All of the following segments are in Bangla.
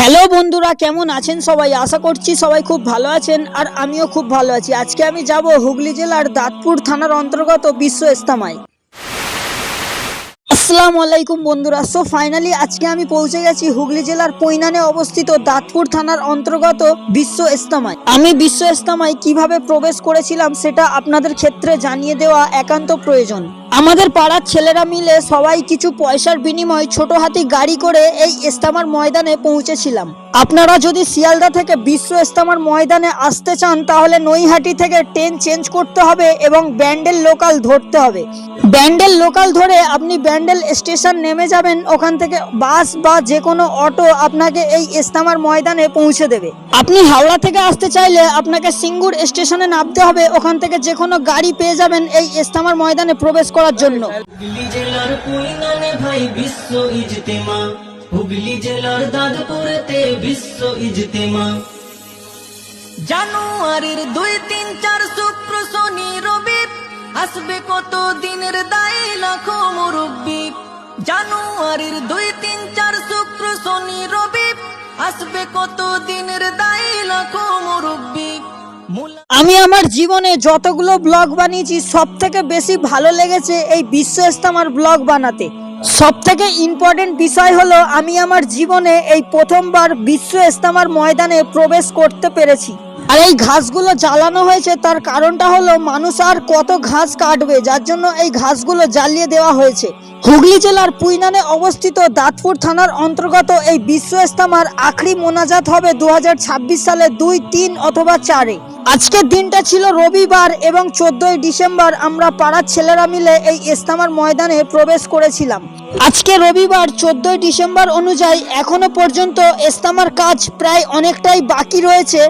হ্যালো বন্ধুরা, কেমন আছেন সবাই? আশা করছি সবাই খুব ভালো আছেন আর আমিও খুব ভালো আছি। আজকে আমি যাব হুগলি জেলার দাঁতপুর থানার অন্তর্গত বিশ্ব ইস্তেমায়। আসসালামু আলাইকুম বন্ধুরা। ফাইনালি আজকে আমি পৌঁছে গেছি হুগলি জেলার পৈনানে অবস্থিত দাঁতপুর থানার অন্তর্গত বিশ্ব ইস্তেমায়। আমি বিশ্ব ইস্তেমায় কিভাবে প্রবেশ করেছিলাম সেটা আপনাদের ক্ষেত্রে জানিয়ে দেওয়া একান্ত প্রয়োজন। আমাদের পাড়ার ছেলেরা মিলে সবাই কিছু পয়সার বিনিময়ে ছোট হাতি গাড়ি করে এই ইস্তেমার ময়দানে পৌঁছেছিলাম। আপনারা যদি শিয়ালদা থেকে বিশ্ব ইস্তেমার ময়দানে আসতে চান তাহলে নৈহাটি থেকে ট্রেন চেঞ্জ করতে হবে এবং ব্যান্ডেল লোকাল ধরতে হবে। ব্যান্ডেল লোকাল ধরে আপনি ব্যান্ডেল স্টেশন নেমে যাবেন। ওখান থেকে বাস বা যে কোনো অটো আপনাকে এই ইস্তেমার ময়দানে পৌঁছে দেবে। আপনি হাওড়া থেকে আসতে চাইলে আপনাকে সিঙ্গুর স্টেশনে নামতে হবে। ওখান থেকে যে কোনো গাড়ি পেয়ে যাবেন এই ইস্তেমার ময়দানে প্রবেশ করার জন্য। হুগলি জেলার পৈনানে ভাই বিশ্ব ইজতেমা, হুগলি জেলার দাঁতপুরেতে বিশ্ব ইজতেমা। জানুয়ারির 2, 3, 4 শুক্র শনি রবি আসবে কত দিনের দায়ী লাখো মুরব্বি। জানুয়ারির 2, 3, 4 শুক্র শনি রবি আসবে কত দিনের দায়ী লাখো মুরব্বি। আমি আমার জীবনে যতগুলো ব্লগ বানিয়েছি সব থেকে বেশি ভালো লেগেছে এই বিশ্ব ইস্তেমার ব্লগ বানাতে। সব থেকে ইম্পর্টেন্ট বিষয় হলো আমি আমার জীবনে এই প্রথমবার বিশ্ব ইস্তেমার ময়দানে প্রবেশ করতে পেরেছি। আর এই ঘাসগুলো জ্বালানো হয়েছে তার কারণটা হলো মানুষ আর কত ঘাস কাটবে, যার জন্য এই ঘাসগুলো জ্বালিয়ে দেওয়া হয়েছে। হুগলি জেলার পৈনানে অবস্থিত দাঁতপুর থানার অন্তর্গত এই বিশ্ব ইস্তেমার আখরি মোনাজাত হবে 2026 সালে 2, 3 অথবা 4-এ। আজকের দিনটা ছিল রবিবার এবং 14ই ডিসেম্বর আমরা পাড়ার ছেলেরা মিলে এই ইস্তেমার ময়দানে প্রবেশ করেছিলাম। আজকে রবিবার 14ই ডিসেম্বর অনুযায়ী এখনো পর্যন্ত ইস্তেমার কাজ প্রায় অনেকটাই বাকি রয়েছে।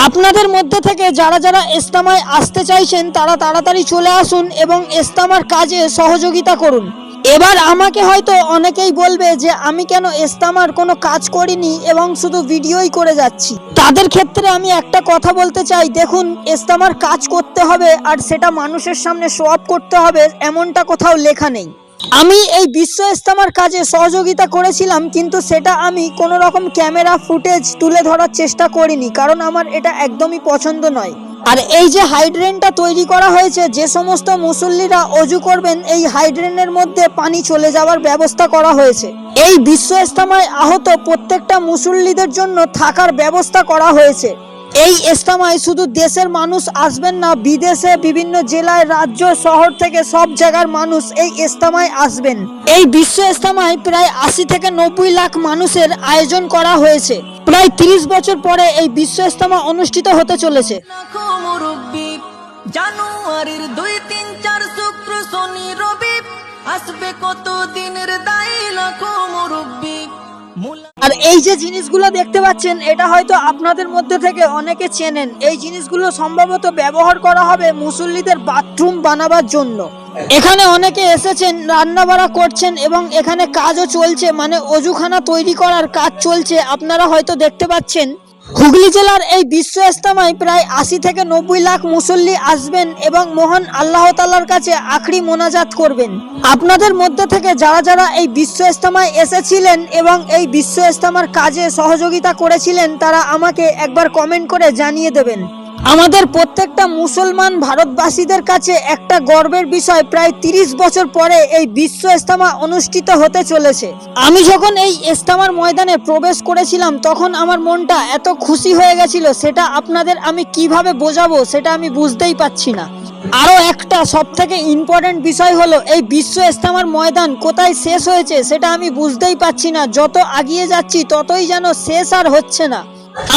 আপনাদের মধ্যে থেকে যারা যারা ইস্তেমায় আসতে চাইছেন তারা তাড়াতাড়ি চলে আসুন এবং ইস্তেমার কাজে সহযোগিতা করুন। এবার আমাকে হয়তো অনেকেই বলবে যে আমি কেন ইস্তেমার কোনো কাজ করিনি এবং শুধু ভিডিওই করে যাচ্ছি। তাদের ক্ষেত্রে আমি একটা কথা বলতে চাই, দেখুন ইস্তেমার কাজ করতে হবে আর সেটা মানুষের সামনে শো অফ করতে হবে এমনটা কোথাও লেখা নেই। আমি এই বিশ্ব ইস্তেমার কাজে সহযোগিতা করেছিলাম, কিন্তু সেটা আমি কোনো রকম ক্যামেরা ফুটেজ তুলে ধরার চেষ্টা করিনি, কারণ আমার এটা একদমই পছন্দ নয়। আর এই যে হাইড্রেনটা তৈরি করা হয়েছে, যে সমস্ত মুসল্লিরা অজু করবেন এই হাইড্রেনের মধ্যে পানি চলে যাওয়ার ব্যবস্থা করা হয়েছে। এই বিশ্ব ইস্তেমায় আহত প্রত্যেকটা মুসল্লিদের জন্য থাকার ব্যবস্থা করা হয়েছে। এই ইস্তেমায় শুধু দেশের মানুষ আসবেন না, বিদেশে বিভিন্ন জেলায়, রাজ্য, শহর থেকে সব জায়গার মানুষ এই ইস্তেমায় আসবেন। এই বিশ্ব ইস্তেমায় প্রায় 80 থেকে 90 লাখ মানুষের আয়োজন করা হয়েছে। প্রায় 30 বছর পরে এই বিশ্ব ইস্তেমা অনুষ্ঠিত হতে চলেছে। লাখো মুরব্বি। জানুয়ারির 2, 3, 4 শুক্র শনি রবি আসবে কত দিনের দায়ী লাখো মুরব্বি। আর এই যে জিনিসগুলো দেখতে পাচ্ছেন এটা হয়তো আপনাদের মধ্যে থেকে অনেকে চেনেন। এই জিনিসগুলো সম্ভবত ব্যবহার করা হবে মুসল্লিদের বাথরুম বানাবার জন্য। এখানে অনেকে এসেছেন, রান্না বাড়া করছেন এবং এখানে কাজও চলছে, মানে অজুখানা তৈরি করার কাজ চলছে। আপনারা হয়তো দেখতে পাচ্ছেন। হুগলি জেলার এই বিশ্ব ইস্তেমায় প্রায় 80 থেকে 90 লাখ মুসল্লি আসবেন এবং মহান আল্লাহ তাআলার কাছে আখরি মোনাজাত করবেন। আপনাদের মধ্যে থেকে যারা যারা এই বিশ্ব ইস্তেমায় এসেছিলেন এবং এই বিশ্ব ইস্তেমার কাজে সহযোগিতা করেছিলেন তারা আমাকে একবার কমেন্ট করে জানিয়ে দেবেন। আমাদের প্রত্যেকটা মুসলমান ভারতবাসীদের কাছে একটা গর্বের বিষয়, প্রায় 30 বছর পরে এই বিশ্ব ইস্তেমা অনুষ্ঠিত হতে চলেছে। আমি যখন এই ইস্তেমার ময়দানে প্রবেশ করেছিলাম তখন আমার মনটা এত খুশি হয়ে গেছিল, সেটা আপনাদের আমি কিভাবে বোঝাবো সেটা আমি বুঝতেই পারছি না। আরও একটা সব থেকে ইম্পর্টেন্ট বিষয় হলো এই বিশ্ব ইস্তেমার ময়দান কোথায় শেষ হয়েছে সেটা আমি বুঝতেই পারছি না। যত এগিয়ে যাচ্ছি ততই যেন শেষ আর হচ্ছে না।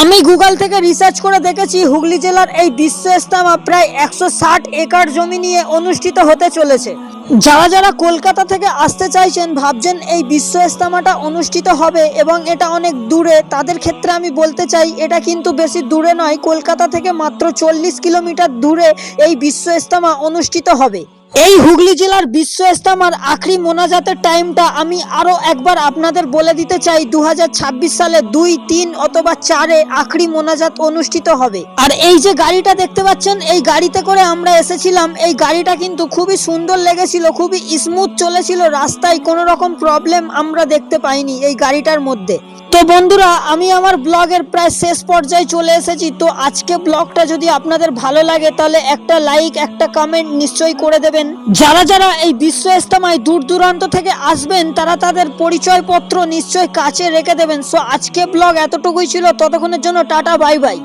আমি গুগল থেকে রিসার্চ করে দেখেছি হুগলি জেলার এই বিশ্ব ইস্তেমা প্রায় 160 একর জমি নিয়ে অনুষ্ঠিত হতে চলেছে। যারা যারা কলকাতা থেকে আসতে চাইছেন, ভাবছেন এই বিশ্ব ইস্তেমাটা অনুষ্ঠিত হবে এবং এটা অনেক দূরে, তাদের ক্ষেত্রে আমি বলতে চাই এটা কিন্তু বেশি দূরে নয়। কলকাতা থেকে মাত্র 40 কিলোমিটার দূরে এই বিশ্ব ইস্তেমা অনুষ্ঠিত হবে। এই হুগলি জেলার বিশ্ব ইস্তেমার আখরি মোনাজাতের টাইমটা আমি আরো একবার আপনাদের বলে দিতে চাই। 2026 সালে 2, 3 অথবা 4-এ আখরি মোনাজাত অনুষ্ঠিত হবে। আর এই যে গাড়িটা দেখতে পাচ্ছেন, এই গাড়িতে করে আমরা এসেছিলাম। এই গাড়িটা কিন্তু খুবই সুন্দর লেগেছিল, খুবই স্মুথ চলেছিল রাস্তায়, কোনো রকম প্রবলেম আমরা দেখতে পাইনি এই গাড়িটার মধ্যে। তো বন্ধুরা, আমি আমার ব্লগের প্রায় শেষ পর্যায়ে চলে এসেছি। তো আজকে ব্লগটা যদি আপনাদের ভালো লাগে তাহলে একটা লাইক, একটা কমেন্ট নিশ্চয়ই করে দেবেন। যারা যারা এই বিশ্ব ইজতেমায় দূর দূরান্ত থেকে আসবেন তারা তাদের পরিচয়পত্র নিশ্চয়ই কাছে রেখে দেবেন। সো আজকে ব্লগ এতটুকুই ছিল, ততক্ষণের জন্য টাটা, বাই বাই।